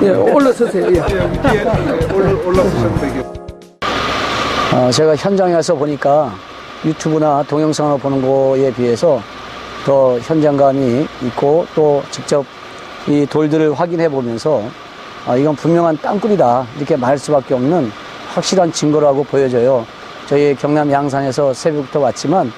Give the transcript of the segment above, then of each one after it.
예, 올라서세요. 예. 올라서셔도 되겠. 제가 현장에 가서 보니까 유튜브나 동영상을 보는 거에 비해서 더 현장감이 있고 또 직접 이 돌들을 확인해 보면서 이건 분명한 땅굴이다 이렇게 말할 수밖에 없는 확실한 증거라고 보여져요. 저희 경남 양산에서 새벽부터 왔지만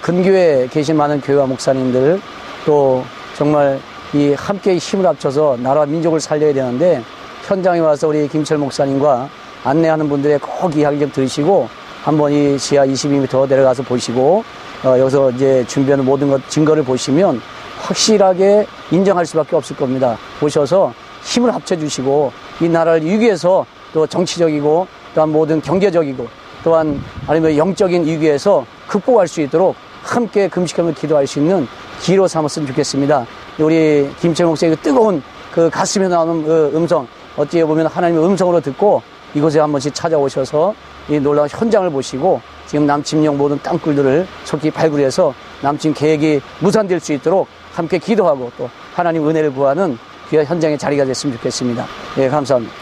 근교에 계신 많은 교회와 목사님들 또 정말 이 함께 힘을 합쳐서 나라와 민족을 살려야 되는데 현장에 와서 우리 김철 목사님과 안내하는 분들의 꼭 이야기 좀 들으시고 한번 이 지하 22m 내려가서 보시고 여기서 이제 준비하는 모든 것 증거를 보시면 확실하게 인정할 수밖에 없을 겁니다. 보셔서 힘을 합쳐주시고 이 나라를 위기에서 또 정치적이고 또한 모든 경제적이고 또한 아니면 영적인 위기에서 극복할 수 있도록 함께 금식하며 기도할 수 있는 기로 삼았으면 좋겠습니다. 우리 김철 목사의 뜨거운 그 가슴에 나오는 그 음성 어찌 보면 하나님의 음성으로 듣고 이곳에 한 번씩 찾아오셔서 이 놀라운 현장을 보시고 지금 남침령 모든 땅굴들을 속히 발굴해서 남침 계획이 무산될 수 있도록 함께 기도하고 또 하나님 은혜를 구하는 귀한 현장의 자리가 됐으면 좋겠습니다. 예, 감사합니다.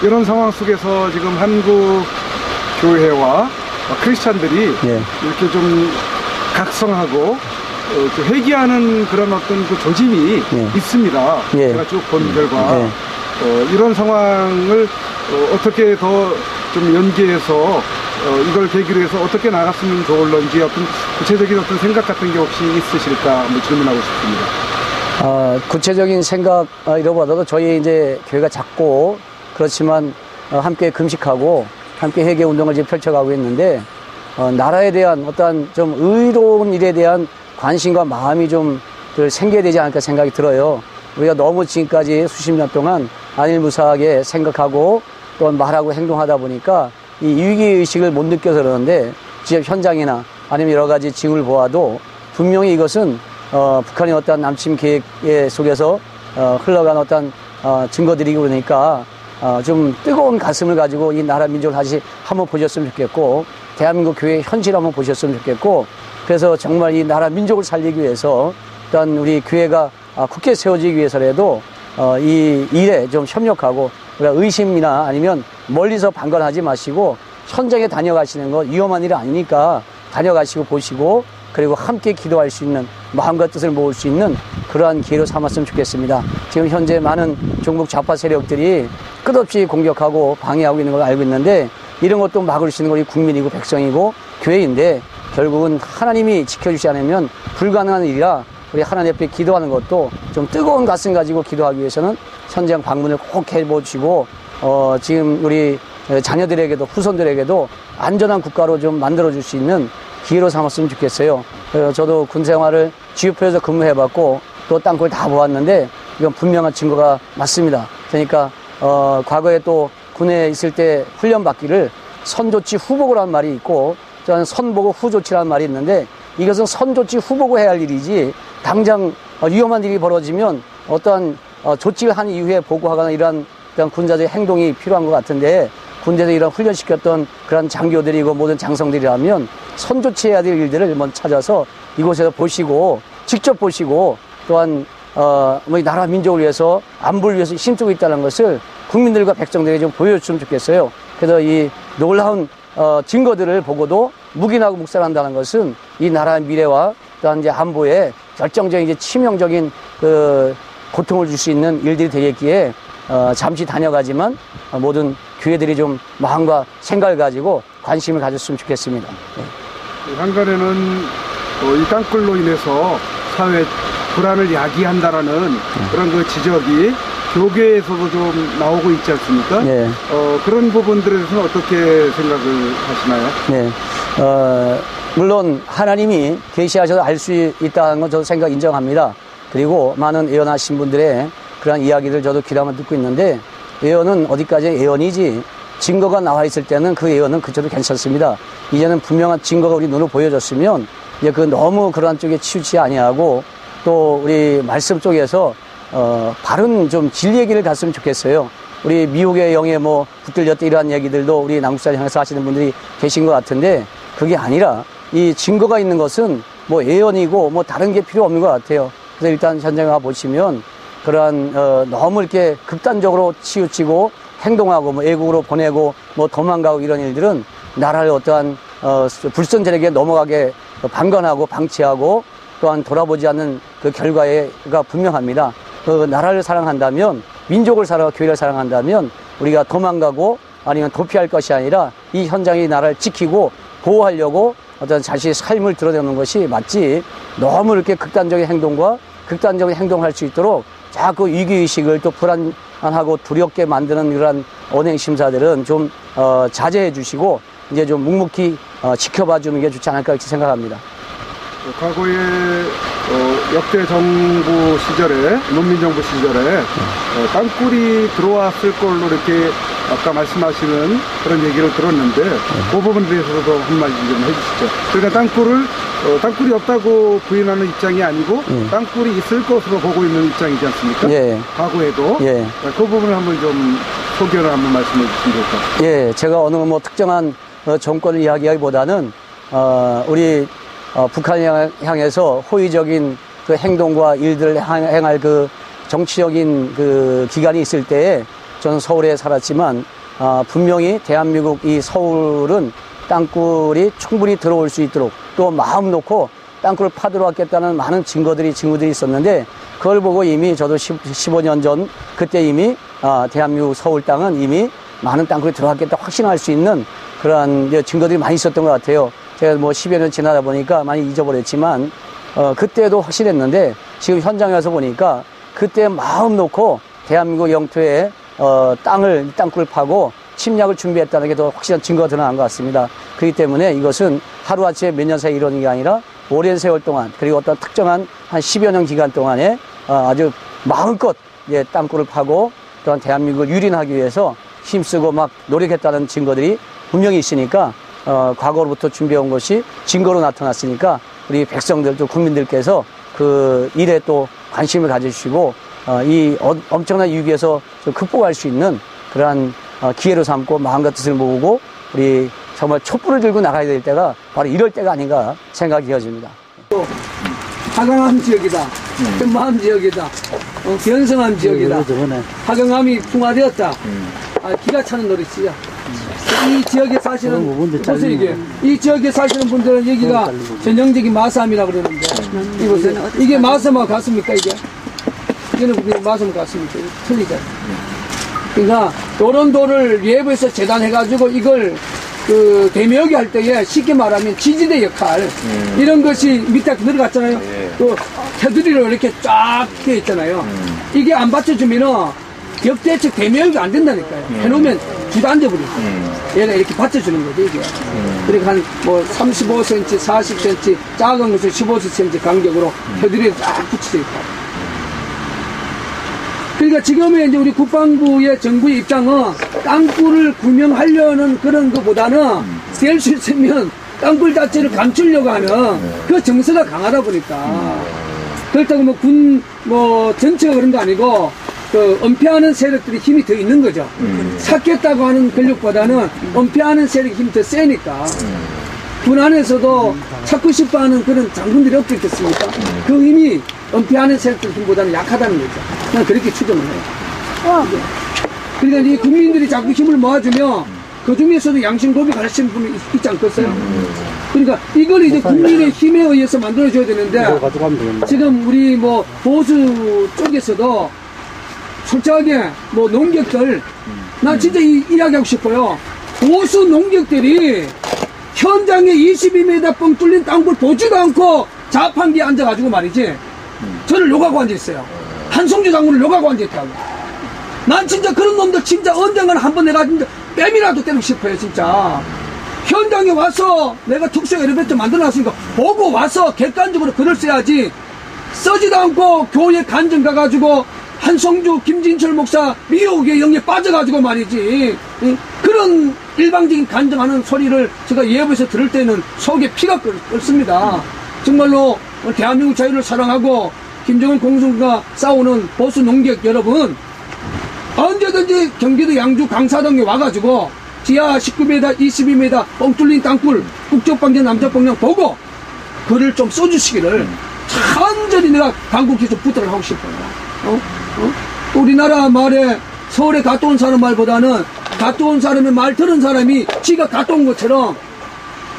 이런 상황 속에서 지금 한국 교회와 크리스찬들이 이렇게 좀 각성하고 회귀하는 그런 어떤 그 조짐이 있습니다. 제가 쭉 본 결과 이런 상황을 어떻게 더 좀 연계해서 이걸 계기로 해서 어떻게 나갔으면 좋을런지 어떤 구체적인 어떤 생각 같은 게 혹시 있으실까 한번 질문하고 싶습니다. 구체적인 생각 이러보다도 저희 이제 교회가 작고 그렇지만 함께 금식하고 함께 회개 운동을 지금 펼쳐가고 있는데 나라에 대한 어떠한 좀 의로운 일에 대한 관심과 마음이 좀 생겨야 되지 않을까 생각이 들어요. 우리가 너무 지금까지 수십 년 동안 안일무사하게 생각하고 또 말하고 행동하다 보니까 이 위기의식을 못 느껴서 그러는데 지역 현장이나 아니면 여러 가지 징후를 보아도 분명히 이것은 북한의 어떤 남침 계획 속에서 흘러간 어떤 증거들이 그러니까 좀 뜨거운 가슴을 가지고 이 나라 민족을 다시 한번 보셨으면 좋겠고 대한민국 교회의 현실을 한번 보셨으면 좋겠고 그래서 정말 이 나라 민족을 살리기 위해서 또한 우리 교회가 굳게 세워지기 위해서라도 이 일에 좀 협력하고 우리가 의심이나 아니면 멀리서 방관하지 마시고 현장에 다녀가시는 건 위험한 일이 아니니까 다녀가시고 보시고 그리고 함께 기도할 수 있는 마음과 뜻을 모을 수 있는 그러한 기회로 삼았으면 좋겠습니다. 지금 현재 많은 종북 좌파 세력들이 끝없이 공격하고 방해하고 있는 걸 알고 있는데 이런 것도 막을 수 있는 건 우리 국민이고 백성이고 교회인데 결국은 하나님이 지켜주지 않으면 불가능한 일이라 우리 하나님 앞에 기도하는 것도 좀 뜨거운 가슴 가지고 기도하기 위해서는 현장 방문을 꼭 해보시고 지금 우리 자녀들에게도 후손들에게도 안전한 국가로 좀 만들어줄 수 있는 기회로 삼았으면 좋겠어요. 저도 군 생활을 GU표에서 근무해봤고 또 땅굴 다 보았는데 이건 분명한 증거가 맞습니다. 그러니까 과거에 또 군에 있을 때 훈련 받기를 선조치 후보고라는 말이 있고 저는 선보고 후조치라는 말이 있는데 이것은 선조치 후보고 해야 할 일이지 당장 위험한 일이 벌어지면 어떠한 조치를 한 이후에 보고하거나 이러한 군사적 행동이 필요한 것 같은데 군대에서 이런 훈련시켰던 그런 장교들이고 모든 장성들이라면 선조치해야 될 일들을 먼저 찾아서 이곳에서 보시고 직접 보시고 또한 나라 민족을 위해서 안보를 위해서 힘쓰고 있다는 것을 국민들과 백성들에게 좀 보여줬으면 좋겠어요. 그래서 이 놀라운 증거들을 보고도 묵인하고 묵살한다는 것은 이 나라의 미래와 또한 이제 안보에 결정적인 이제 치명적인 그 고통을 줄 수 있는 일들이 되겠기에 잠시 다녀가지만 모든 교회들이 좀 마음과 생각을 가지고 관심을 가졌으면 좋겠습니다. 한간에는 이 땅굴로 인해서 사회 불안을 야기한다라는 그런 그 지적이 교계에서도 좀 나오고 있지 않습니까? 네. 그런 부분들에 대해서는 어떻게 생각을 하시나요? 네. 물론 하나님이 계시하셔서 알 수 있다는 건 저도 생각 인정합니다. 그리고 많은 예언하신 분들의 그런 이야기들 저도 귀담아 듣고 있는데 예언은 어디까지 예언이지 증거가 나와 있을 때는 그 예언은 그쳐도 괜찮습니다. 이제는 분명한 증거가 우리 눈으로 보여졌으면 이제 그 너무 그러한 쪽에 치우치지 아니하고 또 우리 말씀 쪽에서 바른 좀 진리 얘기를 갔으면 좋겠어요. 우리 미국의 영에 뭐 붙들렸다 이러한 얘기들도 우리 남국산 향해서 하시는 분들이 계신 것 같은데 그게 아니라 이 증거가 있는 것은 뭐 예언이고 뭐 다른 게 필요 없는 것 같아요. 그래서 일단 현장에 와 보시면 그러한 너무 이렇게 극단적으로 치우치고 행동하고 뭐 외국으로 보내고 뭐 도망가고 이런 일들은 나라를 어떠한 불선전에게 넘어가게 방관하고 방치하고 또한 돌아보지 않는 그 결과가 분명합니다. 그 나라를 사랑한다면, 민족을 사랑하고 교회를 사랑한다면 우리가 도망가고 아니면 도피할 것이 아니라 이 현장이 나라를 지키고 보호하려고 어떤 자신의 삶을 드러내는 것이 맞지, 너무 이렇게 극단적인 행동과 극단적인 행동을 할 수 있도록 자꾸 위기의식을 또 불안하고 두렵게 만드는 그런 언행심사들은 좀 자제해 주시고 이제 좀 묵묵히 지켜봐 주는 게 좋지 않을까 이렇게 생각합니다. 과거에 역대 정부 시절에, 농민정부 시절에 땅굴이 들어왔을 걸로 이렇게 아까 말씀하시는 그런 얘기를 들었는데 그 부분에 대해서도 한마디 좀 해주시죠. 그러니까 땅굴이 없다고 부인하는 입장이 아니고 땅굴이 있을 것으로 보고 있는 입장이지 않습니까? 예. 과거에도. 예. 그 부분을 한번 좀 소견을 한번 말씀해 주시면 좋을 것 같아요. 예, 제가 어느 뭐 특정한 정권을 이야기하기보다는 우리 북한을 향해서 호의적인 그 행동과 일들을 행할 그 정치적인 그 기간이 있을 때에 저는 서울에 살았지만 분명히 대한민국 이 서울은 땅굴이 충분히 들어올 수 있도록 또 마음 놓고 땅굴을 파들어왔겠다는 많은 증거들이 있었는데 그걸 보고 이미 저도 15년 전 그때 이미 대한민국 서울 땅은 이미 많은 땅굴이 들어왔겠다 확신할 수 있는 그러한 증거들이 많이 있었던 것 같아요. 제가 뭐 10여 년 지나다 보니까 많이 잊어버렸지만 그때도 확실했는데 지금 현장에 와서 보니까 그때 마음 놓고 대한민국 영토에 땅굴을 파고 침략을 준비했다는 게 더 확실한 증거가 드러난 것 같습니다. 그렇기 때문에 이것은 하루아침에 몇 년 사이 이루어진 게 아니라 오랜 세월 동안 그리고 어떤 특정한 한 10여 년 기간 동안에 아주 마음껏 땅굴을 파고 또한 대한민국을 유린하기 위해서 힘쓰고 막 노력했다는 증거들이 분명히 있으니까 과거로부터 준비해온 것이 증거로 나타났으니까 우리 백성들 또 국민들께서 그 일에 또 관심을 가져주시고 이 엄청난 위기에서 좀 극복할 수 있는 그러한 기회로 삼고 마음과 뜻을 모으고 우리 정말 촛불을 들고 나가야 될 때가 바로 이럴 때가 아닌가 생각이 되어집니다. 하강암 지역이다. 마음 지역이다. 견성암 지역이다. 하강암이 풍화되었다. 기가 차는 노릇이야. 이 지역에 사시는 보세요. 이게 이 지역에 사시는 분들은 여기가 전형적인 마삼이라고 그러는데 이보세요. 이게 마삼하고 같습니까? 이게는 마삼하고 같습니까? 틀리죠. 그러니까 이런 돌을 외부에서 재단해가지고 이걸 그 대묘기 할 때에 쉽게 말하면 지지대 역할 이런 것이 밑에 들어갔잖아요. 또 테두리로 이렇게 쫙 되어 있잖아요. 이게 안 받쳐주면은 역대측 대묘기가 안 된다니까요. 해놓으면 주저앉아버리고 얘가 이렇게 받쳐주는 거죠 이게. 그러니까 한 뭐 35cm, 40cm 작은 것을 15cm 간격으로 테두리에 쫙 붙여져 있다. 그러니까 지금의 이제 우리 국방부의 정부의 입장은 땅굴을 구명하려는 그런 것보다는 될 수 있으면 땅굴 자체를 감추려고 하는 그 정서가 강하다 보니까 그렇다고 뭐 군 전체가 그런 거 아니고 그 은폐하는 세력들이 힘이 더 있는 거죠. 찾겠다고 하는 권력보다는 은폐하는 세력이 힘이 더 세니까 군 안에서도 찾고 싶어하는 그런 장군들이 없겠습니까? 그 힘이 은폐하는 세력들 힘보다는 약하다는 거죠. 난 그렇게 추정을 해요. 그러니까 이 국민들이 자꾸 힘을 모아주면 그 중에서도 양심고비 가르치는 분이 있지 않겠어요? 그러니까 이걸 이제 국민의 힘에 의해서 만들어줘야 되는데 지금 우리 뭐 보수 쪽에서도 솔직하게 뭐 농객들 나 진짜 이야기하고 싶어요. 보수 농객들이 현장에 22m 뻥 뚫린 땅굴 보지도 않고 자판기에 앉아가지고 말이지 저를 욕하고 앉아있어요. 한성주 장군을 욕하고 앉아있다고. 난 진짜 그런 놈들 진짜 언젠가는 한번 내가 진짜 뺨이라도 때리고 싶어요 진짜. 현장에 와서 내가 특수 엘리베이터 만들어놨으니까 보고 와서 객관적으로 글을 써야지 써지도 않고 교회 간증 가가지고 한성주 김진철 목사 미혹의 영에 빠져가지고 말이지 그런 일방적인 간증하는 소리를 제가 예부에서 들을 때는 속에 피가 끓습니다. 정말로 대한민국 자유를 사랑하고 김정은 공산과 싸우는 보수 농객 여러분 언제든지 경기도 양주 강사동에 와가지고 지하 19m, 22m 뻥 뚫린 땅굴 국적방정 남적방정 보고 글을 좀 써주시기를 간절히 내가 당국에서 부탁을 하고 싶어요. 우리나라 말에 서울에 갔다 온 사람 말보다는 갔다 온 사람의 말 들은 사람이 지가 갔다 온 것처럼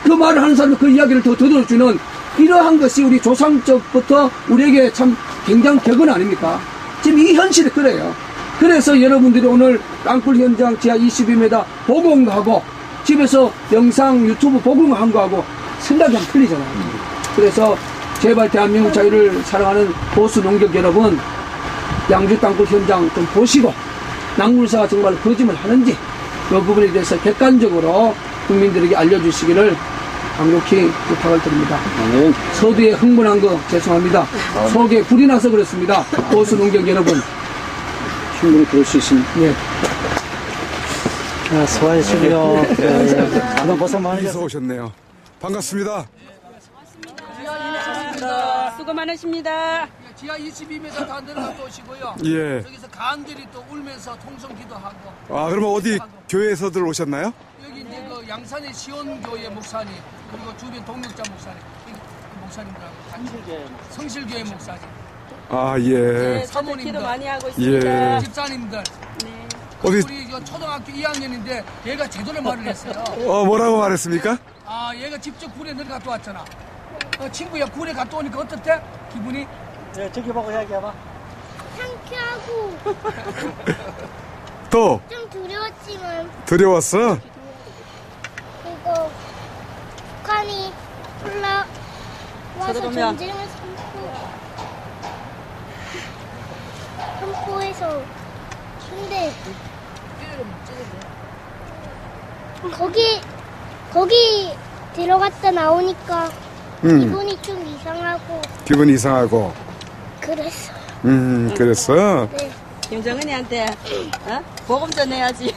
그 말을 하는 사람은 그 이야기를 더 들어주는 이러한 것이 우리 조상적부터 우리에게 참 굉장히 격언 아닙니까? 지금 이 현실이 그래요. 그래서 여러분들이 오늘 땅굴 현장 지하 22m 복원하고 집에서 영상 유튜브 복원한 거하고 생각이 좀 틀리잖아요. 그래서 제발 대한민국 자유를 사랑하는 보수 농객 여러분, 양주 땅굴 현장 좀 보시고 낙물사가 정말 거짓말 하는지 그 부분에 대해서 객관적으로 국민들에게 알려주시기를 강력히 부탁을 드립니다. 서두에 흥분한 거 죄송합니다. 속에 불이 나서 그렇습니다. 보수 농객 여러분. 충분히 그럴 수 있습니다. 예. 수고하셨고요. 한번 고생 많으셨습니다. 어서 오셨네요. 반갑습니다. 수고 많으십니다. 지하 22m 다 내려갔다 오시고요. 예. 여기서 간들이 또 울면서 통성 기도하고. 아, 그러면 어디 교회에서들 오셨나요? 여기 이제 그 양산의 시온교회 목사님, 그리고 주변 동역자 목사님, 이 목사님들하고 같이 성실교회 목사님, 아, 예. 네, 저도 기도 많이 하고 있습니다. 예. 집사님들. 네. 어디, 우리 저 초등학교 2학년인데 얘가 제대로 말을 했어요. 뭐라고 말했습니까? 아, 얘가 직접 굴에 내려갔다 왔잖아. 친구야 굴에 갔다 오니까 어떻대? 기분이? 네, 저기 보고 이야기해봐. 상쾌하고 또, 좀 두려웠지만 두려웠어? 그리고 북한이 올라와서 쳐다보면. 전쟁을 선포해서 근데 거기 들어갔다 나오니까 기분이 좀 이상하고 기분이 이상하고. 그랬어요. 그랬어? 네. 김정은이한테 보금 전해야지.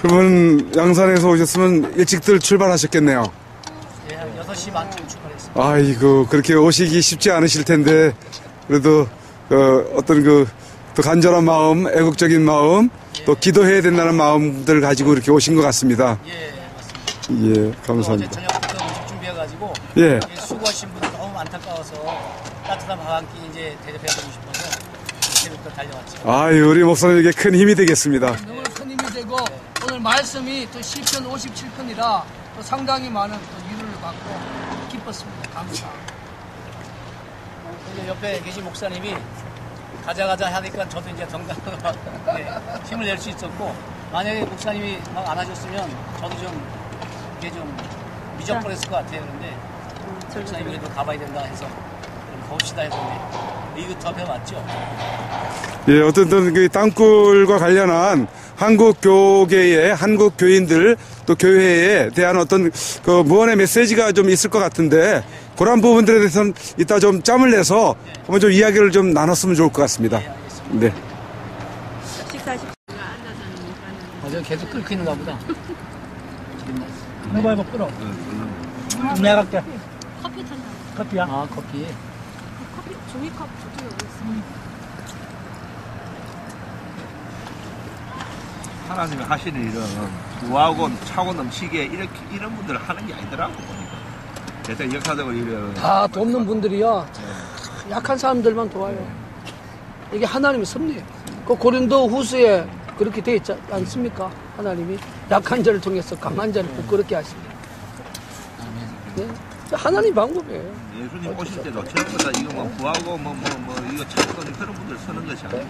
그러면 양산에서 오셨으면 일찍들 출발하셨겠네요. 예, 한 6시 반쯤 출발했습니다. 아이고, 그렇게 오시기 쉽지 않으실 텐데, 그래도, 어떤 또 간절한 마음, 애국적인 마음, 또 기도해야 된다는 마음들 가지고 이렇게 오신 것 같습니다. 예, 맞습니다. 예, 어제 감사합니다. 저녁부터 음식 준비해가지고 예. 수고하신 분들 너무 안타까워서 따뜻한 밥 한 끼 이제 대접해드리고 싶어서 이렇게부터 달려왔죠. 아유, 우리 목사님에게 큰 힘이 되겠습니다. 너무 큰 힘이 되고 오늘 말씀이 또 시편 57편이라 또 상당히 많은 또 위로를 받고 기뻤습니다. 감사합니다. 이제 옆에 계신 목사님이 가자 하니까 저도 이제 정당으로 힘을 낼 수 있었고, 만약에 목사님이 막 안 하셨으면 저도 좀 이게 좀 미적거렸을 것 같아요. 그런데 목사님이 그래도 가봐야 된다 해서 좀 가봅시다 했는데 이거 더 배워왔죠. 예, 어떤 그 땅굴과 관련한 한국 교계의 한국 교인들 또 교회에 대한 어떤 그 무언의 메시지가 좀 있을 것 같은데 그런 부분들에 대해서는 이따 좀 짬을 내서 한번 좀 이야기를 좀 나눴으면 좋을 것 같습니다. 네. 식사하십시오. 저 계속 끓고 있는가 보다. 해봐, 끓어. 내가 갈게. 커피 탄다. 커피야? 아, 커피. 커피 종이컵 저쪽에 어디 있어? 하나님이 하시는 일은 우아하고 차고 넘치게 이런 분들 하는 게 아니더라고 보니까. 대체 역사적으로 이런 다 돕는 분들이요. 약한 사람들만 도와요. 이게 하나님의 섭리예요. 그 고린도 후서에 그렇게 되어 있지 않습니까? 하나님이 약한 자를 통해서 강한 자를 부끄럽게 하십니다. 네? 하나님 방법이에요. 예수님 오실 때도 전부 다 이거 뭐 구하고 이거 찾고 그런 분들 서는 것이 아니고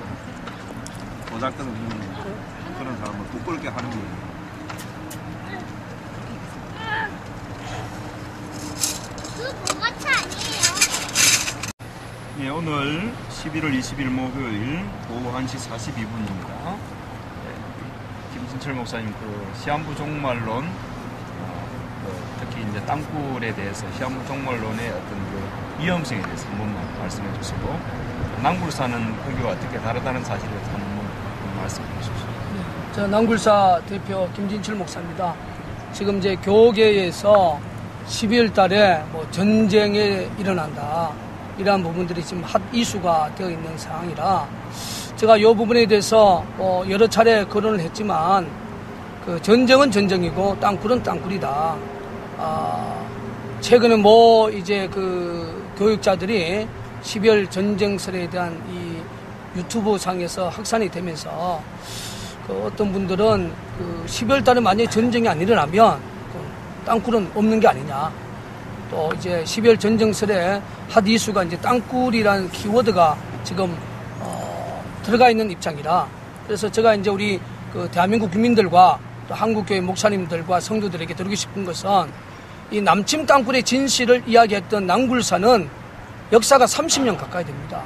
도닥들은 그런 사람을 부끄럽게 하는 거예요. 그 뭐같이 아니에요. 예, 오늘 11월 20일 목요일 오후 1시 42분입니다. 김진철 목사님 그 시한부 종말론, 특히 이제 땅굴에 대해서 시한부 종말론의 어떤 그 위험성에 대해서 한 번만 말씀해 주시고, 낭굴사는 그게 어떻게 다르다는 사실을 한 번 말씀해 주십시오. 저 남굴사 대표 김진철 목사입니다. 지금 이제 교계에서 12월 달에 뭐 전쟁이 일어난다. 이러한 부분들이 지금 핫 이슈가 되어 있는 상황이라 제가 이 부분에 대해서 여러 차례 거론을 했지만 그 전쟁은 전쟁이고 땅굴은 땅굴이다. 최근에 이제 그 교육자들이 12월 전쟁설에 대한 이 유튜브 상에서 확산이 되면서 그 어떤 분들은 그 12월 달에 만약에 전쟁이 안 일어나면 그 땅굴은 없는 게 아니냐. 또 이제 12월 전쟁설에 핫 이슈가 이제 땅굴이라는 키워드가 지금 들어가 있는 입장이라, 그래서 제가 이제 우리 그 대한민국 국민들과 또 한국교회 목사님들과 성도들에게 드리고 싶은 것은, 이 남침 땅굴의 진실을 이야기했던 낭굴사는 역사가 30년 가까이 됩니다.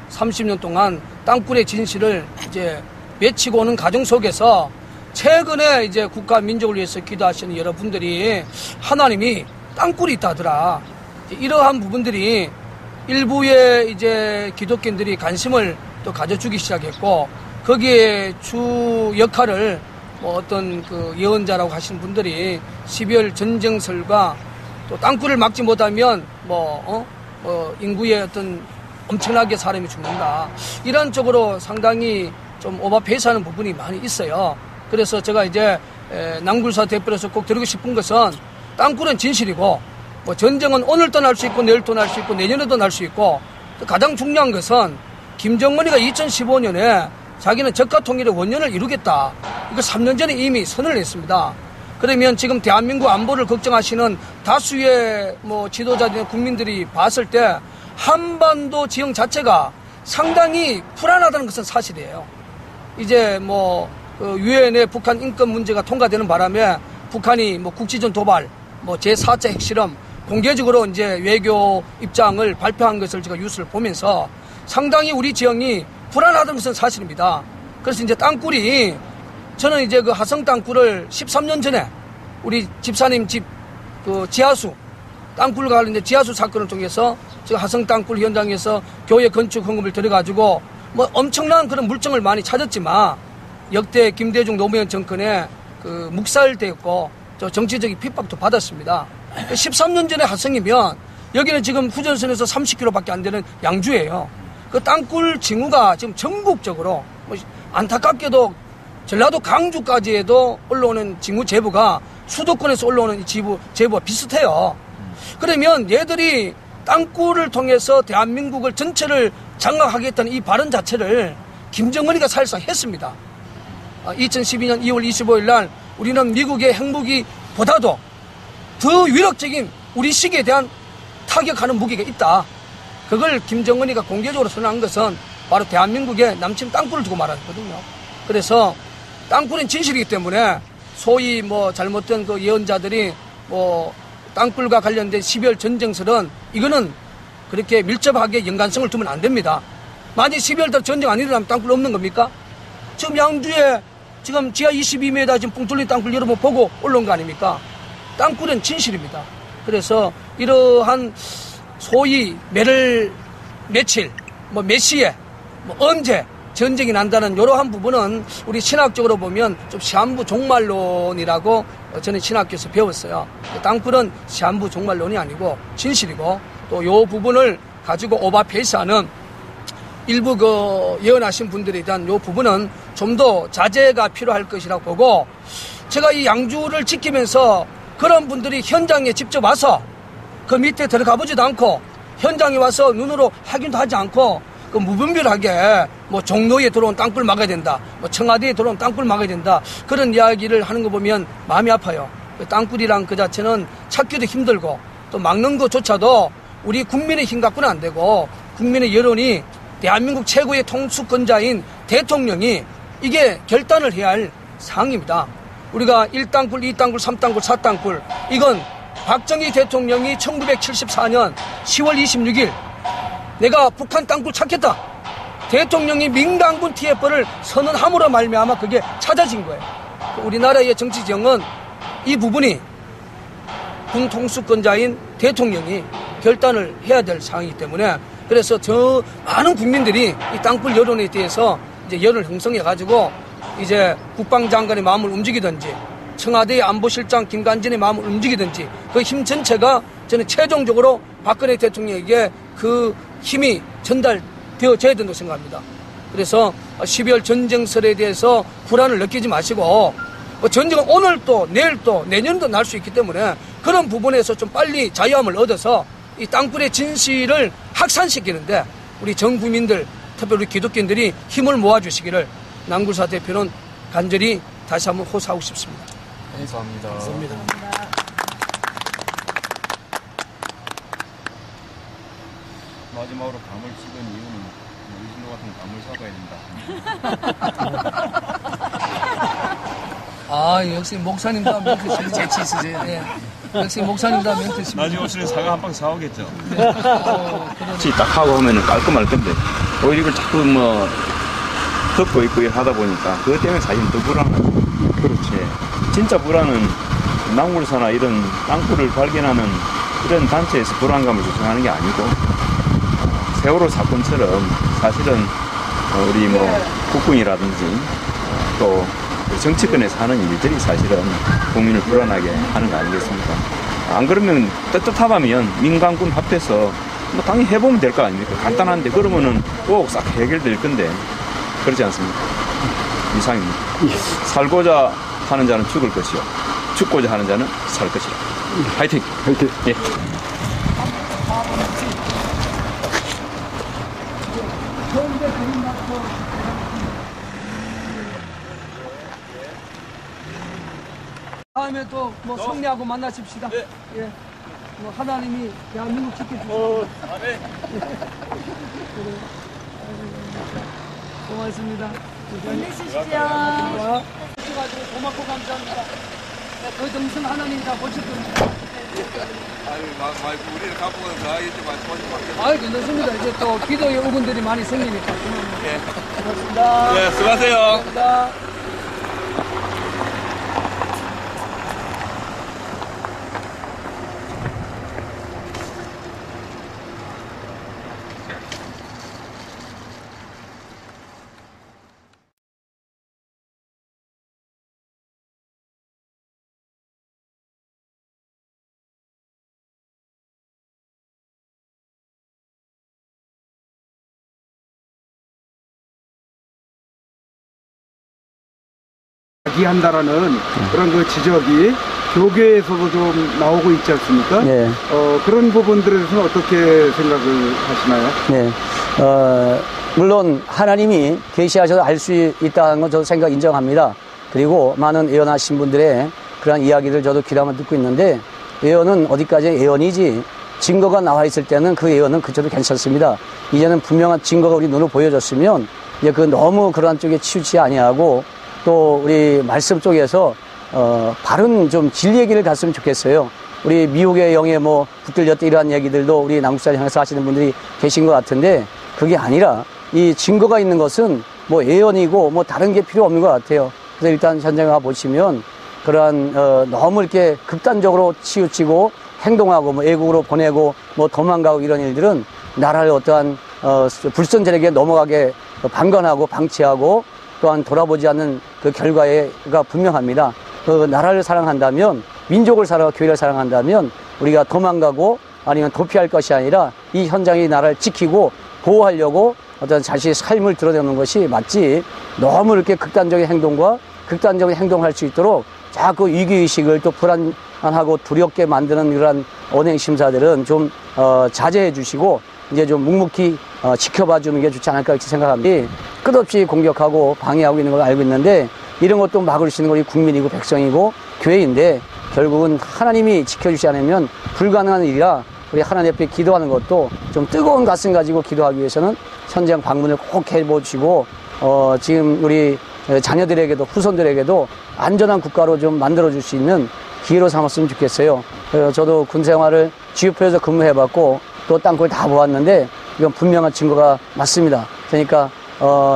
30년 동안 땅굴의 진실을 이제 외치고 오는 과정 속에서 최근에 이제 국가 민족을 위해서 기도하시는 여러분들이 하나님이 땅굴이 있다더라, 이러한 부분들이 일부의 이제 기독교인들이 관심을 또 가져주기 시작했고, 거기에 주 역할을 어떤 그 예언자라고 하시는 분들이 12월 전쟁설과 또 땅굴을 막지 못하면 인구의 어떤 엄청나게 사람이 죽는다, 이런 쪽으로 상당히 좀 오버페이스하는 부분이 많이 있어요. 그래서 제가 이제 낭굴사 대표로서 꼭 드리고 싶은 것은, 땅굴은 진실이고 전쟁은 오늘도 날 수 있고 내일도 날 수 있고 내년에도 날 수 있고, 또 가장 중요한 것은 김정은이가 2015년에 자기는 적가 통일의 원년을 이루겠다, 이거 3년 전에 이미 선언을 했습니다. 그러면 지금 대한민국 안보를 걱정하시는 다수의 지도자들이나 국민들이 봤을 때 한반도 지형 자체가 상당히 불안하다는 것은 사실이에요. 이제 유엔의 북한 인권 문제가 통과되는 바람에 북한이 국지전 도발, 제4차 핵실험, 공개적으로 이제 외교 입장을 발표한 것을 제가 뉴스를 보면서 상당히 우리 지형이 불안하다는 것은 사실입니다. 그래서 이제 땅굴이, 저는 이제 그 하성 땅굴을 13년 전에 우리 집사님 집 그 지하수, 땅굴과 관련된 지하수 사건을 통해서 제가 하성 땅굴 현장에서 교회 건축 헌금을 들여가지고 엄청난 그런 물증을 많이 찾았지만, 역대 김대중 노무현 정권에 그 묵살되었고 저 정치적인 핍박도 받았습니다. 13년 전에 하성이면 여기는 지금 후전선에서 30km밖에 안 되는 양주예요. 그 땅굴 징후가 지금 전국적으로 안타깝게도 전라도 강주까지에도 올라오는 징후 제보가 수도권에서 올라오는 제보가 비슷해요. 그러면 얘들이 땅굴을 통해서 대한민국을 전체를 장악하겠다는 이 발언 자체를 김정은이가 사실상 했습니다. 2012년 2월 25일 날 우리는 미국의 핵무기보다도 더 위력적인 우리 시기에 대한 타격하는 무기가 있다. 그걸 김정은이가 공개적으로 선언한 것은 바로 대한민국의 남침 땅굴을 두고 말하거든요. 그래서 땅굴은 진실이기 때문에 소위 잘못된 그 예언자들이 땅굴과 관련된 12월 전쟁설은 이거는 그렇게 밀접하게 연관성을 두면 안 됩니다. 만약 12월 달 전쟁 안 일어나면 땅굴 없는 겁니까? 지금 양주에 지금 지하 22m 지금 뻥 뚫린 땅굴 여러분 보고 올라온 거 아닙니까? 땅굴은 진실입니다. 그래서 이러한 소위 며칠, 몇 시에, 언제 전쟁이 난다는 이러한 부분은 우리 신학적으로 보면 좀 시한부 종말론이라고 저는 신학교에서 배웠어요. 땅굴은 시한부 종말론이 아니고 진실이고, 또 이 부분을 가지고 오버페이스하는 일부 그 예언하신 분들에 대한 이 부분은 좀 더 자제가 필요할 것이라고 보고, 제가 이 양주를 지키면서 그런 분들이 현장에 직접 와서 그 밑에 들어가 보지도 않고 현장에 와서 눈으로 확인도 하지 않고 그 무분별하게 종로에 들어온 땅굴 막아야 된다, 청와대에 들어온 땅굴 막아야 된다, 그런 이야기를 하는 거 보면 마음이 아파요. 땅굴이란 그 자체는 찾기도 힘들고 또 막는 것조차도 우리 국민의 힘 갖고는 안 되고, 국민의 여론이 대한민국 최고의 통수권자인 대통령이 이게 결단을 해야 할 사항입니다. 우리가 1땅굴, 2땅굴, 3땅굴, 4땅굴, 이건 박정희 대통령이 1974년 10월 26일 내가 북한 땅굴 찾겠다, 대통령이 민간군 TF를 선언함으로 말미암아 그게 찾아진 거예요. 우리나라의 정치 지형은 이 부분이 군 통수권자인 대통령이 결단을 해야 될 상황이기 때문에, 그래서 저 많은 국민들이 이 땅굴 여론에 대해서 이제 여론을 형성해가지고 이제 국방장관의 마음을 움직이든지 청와대의 안보실장 김관진의 마음을 움직이든지 그 힘 전체가 저는 최종적으로 박근혜 대통령에게 그 힘이 전달되어져야 된다고 생각합니다. 그래서 12월 전쟁설에 대해서 불안을 느끼지 마시고, 전쟁은 오늘도 내일도 내년도 날 수 있기 때문에 그런 부분에서 좀 빨리 자유함을 얻어서 이 땅굴의 진실을 확산시키는데 우리 전 국민들, 특별히 우리 기독교인들이 힘을 모아주시기를 남구사 대표는 간절히 다시 한번 호소하고 싶습니다. 감사합니다. 감사합니다. 마지막으로 감을 찍은 이유는 이 정도 같은 감을 사과해야 된다. 아, 역시 목사님도 멘트 재치 있으세요. 네. 역시 목사님도 멘트 있습니다. 나중에 오시는 사과 한 방 사오겠죠. 같이 딱 하고 하면 깔끔할 건데 오히려 이걸 자꾸 뭐 덮고 있고 하다 보니까 그것 때문에 사실 더 불안하고. 그렇지. 진짜 불안은 남굴사나 이런 땅굴을 발견하는 이런 단체에서 불안감을 조성하는 게 아니고 세월호 사건처럼 사실은 우리 뭐 국군이라든지 또 정치권에서 하는 일들이 사실은 국민을 불안하게 하는 거 아니겠습니까? 안 그러면 떳떳하다면 민간군 합해서 뭐 당연히 해보면 될 거 아닙니까? 간단한데 그러면은 꼭 싹 해결될 건데 그렇지 않습니까? 이상입니다. 살고자 하는 자는 죽을 것이요 죽고자 하는 자는 살 것이라. 화이팅! 화이팅! 예. 다음에 또 뭐 성례하고 만나십시다. 네. 예. 뭐 하나님이 대한민국 지켜주시고. 네. 고맙습니다. 힘내십시오. 해주셔가지고 고맙고 감사합니다. 네, 그 정성 하나님 다 보실 겁니다. 우리를 갖고 더 하겠지 말씀하시면 아이, 괜찮습니다. 이제 또 기도의 오군들이 많이 생기니까. 예. 고맙습니다. 네, 수고하세요. 감사합니다. 이야기한다라는 그런 그 지적이 교계에서도 좀 나오고 있지 않습니까? 네. 그런 부분들에 대해서는 어떻게 생각을 하시나요? 네. 물론 하나님이 계시하셔서 알 수 있다는 건 저도 생각 인정합니다. 그리고 많은 예언하신 분들의 그런 이야기를 저도 귀담아 듣고 있는데 예언은 어디까지 예언이지 증거가 나와 있을 때는 그 예언은 그쳐도 괜찮습니다. 이제는 분명한 증거가 우리 눈으로 보여졌으면 이제 그 너무 그러한 쪽에 치우치지 아니하고 또 우리 말씀 쪽에서 바른 좀 진리 얘기를 갔으면 좋겠어요. 우리 미국의 영에 뭐 붙들렸다 이러한 얘기들도 우리 남국사를 향해서 하시는 분들이 계신 것 같은데 그게 아니라 이 증거가 있는 것은 뭐 예언이고 뭐 다른 게 필요 없는 것 같아요. 그래서 일단 현장에 와 보시면 그러한 너무 이렇게 극단적으로 치우치고 행동하고 뭐 외국으로 보내고 뭐 도망가고 이런 일들은 나라를 어떠한 불선제에게 넘어가게 방관하고 방치하고 또한 돌아보지 않는 그 결과가 분명합니다. 그 나라를 사랑한다면 민족을 사랑하고 교회를 사랑한다면 우리가 도망가고 아니면 도피할 것이 아니라 이 현장의 나라를 지키고 보호하려고 어떤 자신의 삶을 드러내는 것이 맞지 너무 이렇게 극단적인 행동과 극단적인 행동을 할 수 있도록 자꾸 위기의식을 또 불안하고 두렵게 만드는 그런 언행심사들은 좀 자제해 주시고 이제 좀 묵묵히 지켜봐 주는 게 좋지 않을까 이렇게 생각합니다. 끝없이 공격하고 방해하고 있는 걸 알고 있는데 이런 것도 막을 수 있는 건 국민이고 백성이고 교회인데 결국은 하나님이 지켜주지 않으면 불가능한 일이라 우리 하나님 앞에 기도하는 것도 좀 뜨거운 가슴 가지고 기도하기 위해서는 현장 방문을 꼭 해보시고 지금 우리 자녀들에게도 후손들에게도 안전한 국가로 좀 만들어줄 수 있는 기회로 삼았으면 좋겠어요. 저도 군 생활을 GU표에서 근무해봤고 또 땅굴 다 보았는데 이건 분명한 증거가 맞습니다. 그러니까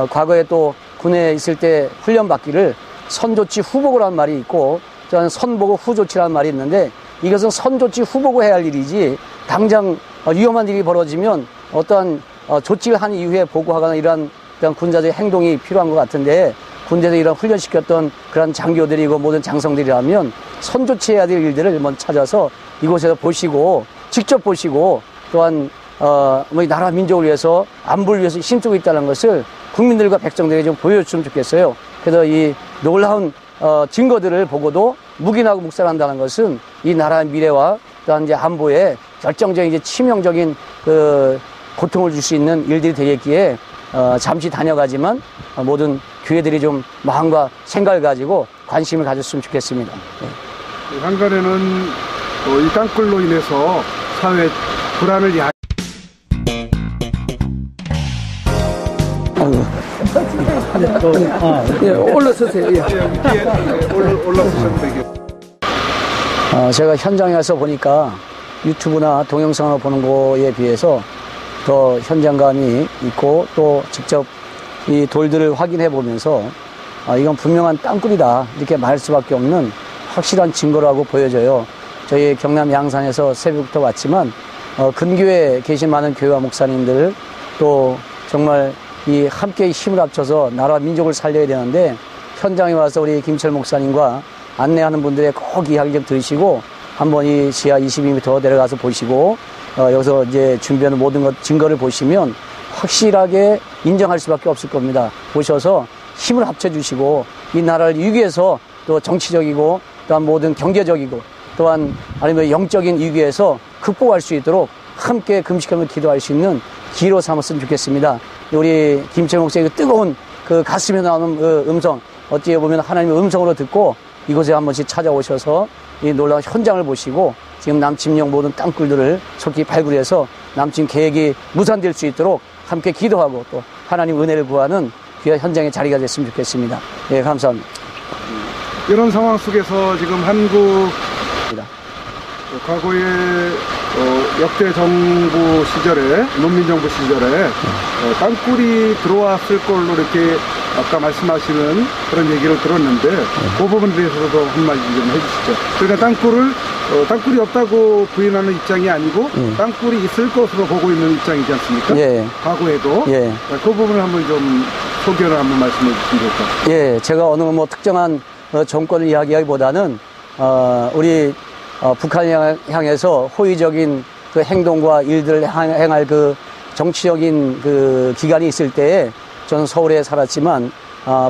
과거에 또 군에 있을 때 훈련 받기를 선조치 후보고라는 말이 있고 저는 선보고 후조치라는 말이 있는데 이것은 선조치 후보고 해야 할 일이지 당장 위험한 일이 벌어지면 어떠한 조치를 한 이후에 보고하거나 이러한 군사적인 행동이 필요한 것 같은데 군대에서 이런 훈련시켰던 그런 장교들이고 모든 장성들이라면 선조치해야 될 일들을 먼저 찾아서 이곳에서 보시고 직접 보시고 또한 뭐 나라 민족을 위해서 안보를 위해서 힘쓰고 있다는 것을 국민들과 백성들에게 좀 보여줬으면 좋겠어요. 그래서 이 놀라운 증거들을 보고도 묵인하고 묵살한다는 것은 이 나라의 미래와 또한 이제 안보에 결정적인 이제 치명적인 그 고통을 줄 수 있는 일들이 되겠기에 잠시 다녀가지만 모든 교회들이 좀 마음과 생각을 가지고 관심을 가졌으면 좋겠습니다. 네. 한간에는 이 땅굴로 인해서 사회 불안을 예, 올라서세요. 예. 올라서셔도 되겠습니다. 제가 현장에 가서 보니까 유튜브나 동영상을 보는 거에 비해서 더 현장감이 있고 또 직접 이 돌들을 확인해 보면서 이건 분명한 땅굴이다 이렇게 말할 수밖에 없는 확실한 증거라고 보여져요. 저희 경남 양산에서 새벽부터 왔지만 근교에 계신 많은 교회와 목사님들 또 정말 이 함께 힘을 합쳐서 나라와 민족을 살려야 되는데 현장에 와서 우리 김철 목사님과 안내하는 분들의 꼭 이야기 좀 들으시고 한번 이 지하 22m 내려가서 보시고 여기서 이제 준비하는 모든 것 증거를 보시면 확실하게 인정할 수밖에 없을 겁니다. 보셔서 힘을 합쳐주시고 이 나라를 위기에서 또 정치적이고 또한 모든 경제적이고 또한 아니면 영적인 위기에서 극복할 수 있도록 함께 금식하며 기도할 수 있는 기로 삼았으면 좋겠습니다. 우리 김철 목사의 그 뜨거운 그 가슴에 나오는 그 음성 어찌 보면 하나님의 음성으로 듣고 이곳에 한 번씩 찾아오셔서 이 놀라운 현장을 보시고 지금 남침역 모든 땅굴들을 속히 발굴해서 남침 계획이 무산될 수 있도록 함께 기도하고 또 하나님 은혜를 구하는 귀한 현장의 자리가 됐으면 좋겠습니다. 예, 감사합니다. 이런 상황 속에서 지금 한국 과거에 역대 정부 시절에 농민정부 시절에 땅굴이 들어왔을 걸로 이렇게 아까 말씀하시는 그런 얘기를 들었는데 그 부분에 대해서도 한마디 좀 해주시죠. 그러니까 땅굴이 없다고 부인하는 입장이 아니고 땅굴이 있을 것으로 보고 있는 입장이지 않습니까? 예. 과거에도 예. 그 부분을 한번 좀 소개를 한번 말씀해 주시면 좋을 것 같아요. 예, 제가 어느 뭐 특정한 정권을 이야기하기보다는 우리 북한을 향해서 호의적인 그 행동과 일들을 행할 그 정치적인 그 기간이 있을 때에 저는 서울에 살았지만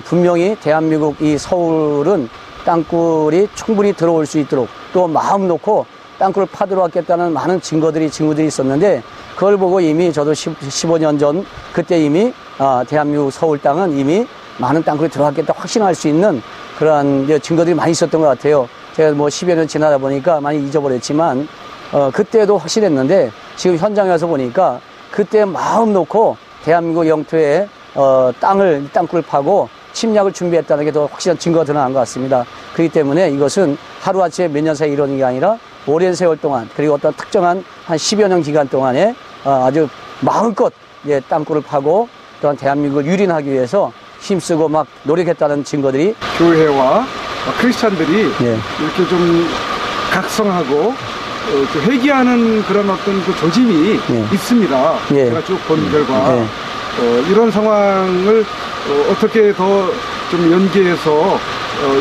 분명히 대한민국 이 서울은 땅굴이 충분히 들어올 수 있도록 또 마음 놓고 땅굴을 파들어왔겠다는 많은 증거들이 있었는데 그걸 보고 이미 저도 15년 전 그때 이미 대한민국 서울 땅은 이미 많은 땅굴이 들어왔겠다 확신할 수 있는 그러한 증거들이 많이 있었던 것 같아요. 제가 뭐 10여 년 지나다 보니까 많이 잊어버렸지만 그때도 확실했는데 지금 현장에 와서 보니까 그때 마음 놓고 대한민국 영토에 땅굴을 파고 침략을 준비했다는 게 더 확실한 증거가 드러난 것 같습니다. 그렇기 때문에 이것은 하루아침에 몇 년 사이에 이루어진 게 아니라 오랜 세월 동안 그리고 어떤 특정한 한 10여 년 기간 동안에 아주 마음껏 땅굴을 파고 또한 대한민국을 유린하기 위해서 힘쓰고 막 노력했다는 증거들이 교회와 크리스찬들이 예. 이렇게 좀 각성하고 회개하는 그런 어떤 그 조짐이 있습니다. 예. 제가 쭉 본 결과 이런 상황을 어떻게 더 좀 연계해서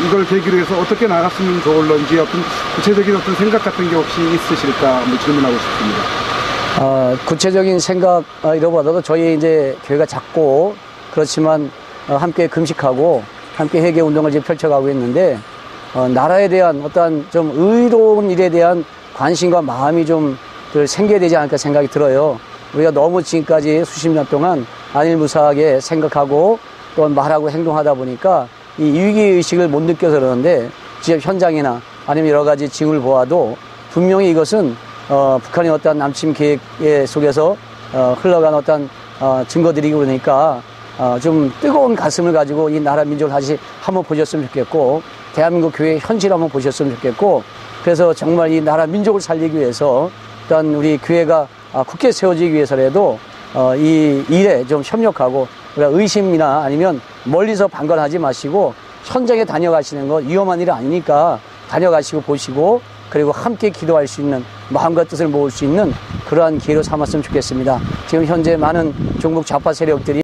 이걸 계기로 해서 어떻게 나갔으면 좋을런지 어떤 구체적인 어떤 생각 같은 게 혹시 있으실까 한번 질문하고 싶습니다. 구체적인 생각 이러보다도 저희 이제 교회가 작고 그렇지만 함께 금식하고 함께 회개 운동을 지금 펼쳐가고 있는데 나라에 대한 어떤 좀 의로운 일에 대한 관심과 마음이 좀 생겨야 되지 않을까 생각이 들어요. 우리가 너무 지금까지 수십 년 동안 안일무사하게 생각하고 또 말하고 행동하다 보니까 이 위기의식을 못 느껴서 그러는데 지금 현장이나 아니면 여러 가지 징후를 보아도 분명히 이것은 북한의 어떤 남침 계획 속에서 흘러간 어떤 증거들이고 그러니까 좀 뜨거운 가슴을 가지고 이 나라 민족을 다시 한번 보셨으면 좋겠고 대한민국 교회의 현실을 한번 보셨으면 좋겠고 그래서 정말 이 나라 민족을 살리기 위해서 일단 우리 교회가 굳게 세워지기 위해서라도 이 일에 좀 협력하고 의심이나 아니면 멀리서 방관하지 마시고 현장에 다녀가시는 건 위험한 일이 아니니까 다녀가시고 보시고 그리고 함께 기도할 수 있는 마음과 뜻을 모을 수 있는 그러한 기회로 삼았으면 좋겠습니다. 지금 현재 많은 종북 좌파 세력들이